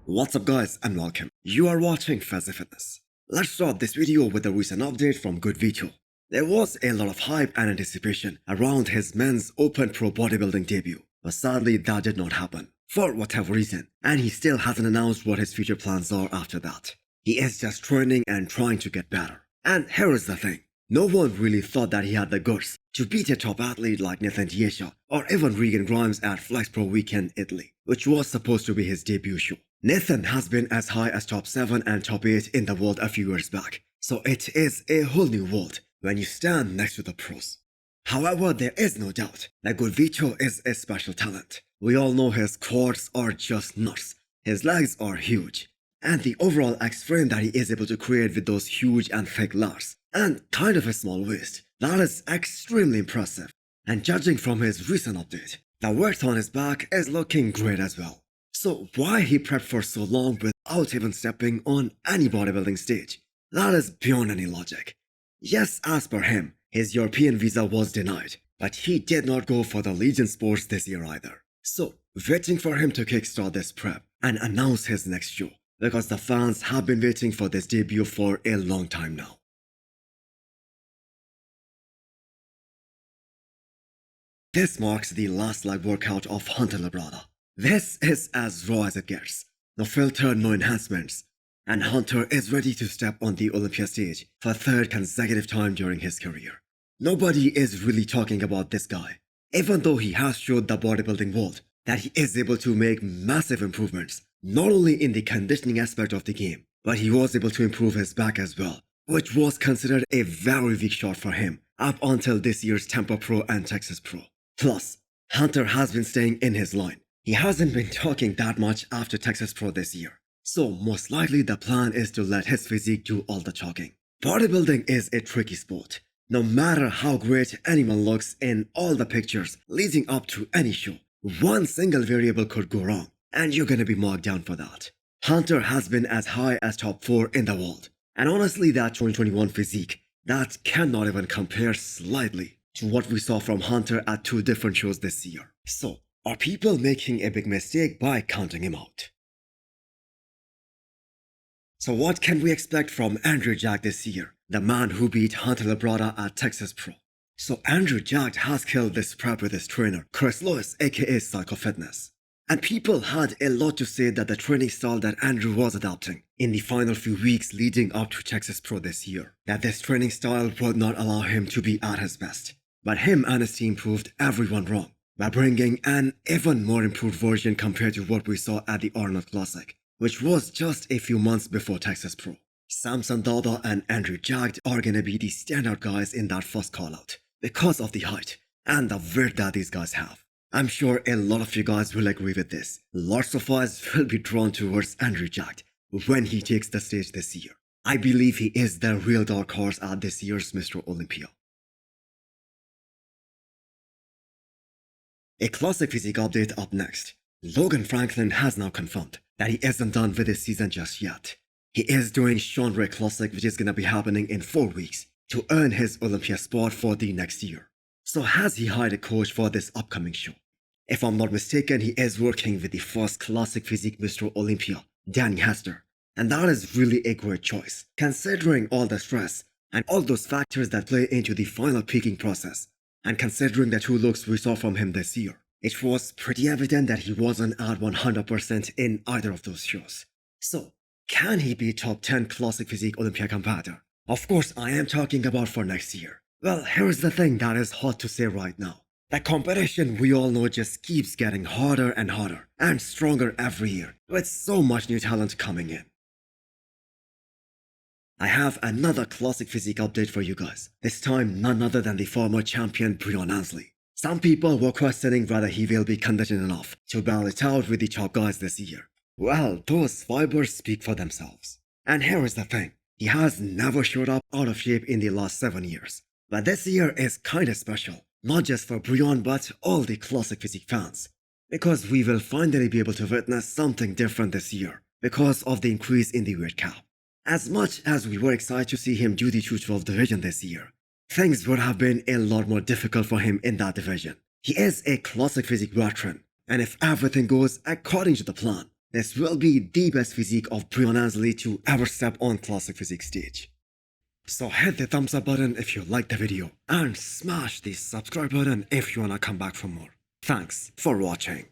What's up guys and welcome. You are watching Physique Fitness. Let's start this video with a recent update from GoodVito. There was a lot of hype and anticipation around his men's open pro bodybuilding debut, but sadly that did not happen, for whatever reason, and he still hasn't announced what his future plans are after that. He is just training and trying to get better. And here is the thing. No one really thought that he had the guts to beat a top athlete like Nathan Diesha or even Regan Grimes at Flex Pro Weekend Italy, which was supposed to be his debut show. Nathan has been as high as top 7 and top 8 in the world a few years back, so it is a whole new world when you stand next to the pros. However, there is no doubt that GoodVito is a special talent. We all know his quads are just nuts, his legs are huge, and the overall X-frame that he is able to create with those huge and thick lats and kind of a small waist, that is extremely impressive. And judging from his recent update, the work on his back is looking great as well. So why he prepped for so long without even stepping on any bodybuilding stage? That is beyond any logic. Yes, as per him, his European visa was denied, but he did not go for the Legion Sports this year either. So, waiting for him to kickstart this prep and announce his next show, because the fans have been waiting for this debut for a long time now. This marks the last leg workout of Hunter Labrada. This is as raw as it gets. No filter, no enhancements. And Hunter is ready to step on the Olympia stage for a third consecutive time during his career. Nobody is really talking about this guy, even though he has showed the bodybuilding world that he is able to make massive improvements, not only in the conditioning aspect of the game, but he was able to improve his back as well, which was considered a very weak shot for him up until this year's Tampa Pro and Texas Pro. Plus, Hunter has been staying in his line. He hasn't been talking that much after Texas Pro this year, so most likely the plan is to let his physique do all the talking. Bodybuilding is a tricky sport. No matter how great anyone looks in all the pictures leading up to any show, one single variable could go wrong, and you're gonna be marked down for that. Hunter has been as high as top 4 in the world, and honestly that 2021 physique, that cannot even compare slightly to what we saw from Hunter at 2 different shows this year. So, are people making a big mistake by counting him out? So what can we expect from Andrew Jacked this year, the man who beat Hunter Labrada at Texas Pro? So Andrew Jacked has killed this prep with his trainer, Chris Lewis aka Psycho Fitness. And people had a lot to say that the training style that Andrew was adopting in the final few weeks leading up to Texas Pro this year, that this training style would not allow him to be at his best. But him and his team proved everyone wrong by bringing an even more improved version compared to what we saw at the Arnold Classic, which was just a few months before Texas Pro. Samson Dada and Andrew Jacked are gonna be the standout guys in that first call-out because of the height and the weight that these guys have. I'm sure a lot of you guys will agree with this. Lots of eyes will be drawn towards Andrew Jacked when he takes the stage this year. I believe he is the real dark horse at this year's Mr. Olympia. A classic physique update up next. Logan Franklin has now confirmed that he isn't done with his season just yet. He is doing Sean Ray Classic, which is gonna be happening in 4 weeks to earn his Olympia spot for the next year. So has he hired a coach for this upcoming show? If I'm not mistaken, he is working with the first classic physique Mr. Olympia, Danny Hester. And that is really a great choice, considering all the stress and all those factors that play into the final peaking process. And considering the 2 looks we saw from him this year, it was pretty evident that he wasn't at 100% in either of those shows. So, can he be top 10 classic physique Olympia competitor? Of course, I am talking about for next year. Well, here's the thing that is hard to say right now. The competition we all know just keeps getting harder and stronger every year, with so much new talent coming in. I have another classic physique update for you guys, this time none other than the former champion Breon Ansley. Some people were questioning whether he will be conditioned enough to battle it out with the top guys this year. Well, those fibers speak for themselves. And here is the thing, he has never showed up out of shape in the last 7 years. But this year is kinda special, not just for Breon but all the classic physique fans. Because we will finally be able to witness something different this year because of the increase in the weight cap. As much as we were excited to see him do the 212 division this year, things would have been a lot more difficult for him in that division. He is a classic physique veteran, and if everything goes according to the plan, This will be the best physique of Breon Ansley to ever step on classic physique stage. So hit the thumbs up button if you liked the video and smash the subscribe button if you wanna come back for more. Thanks for watching.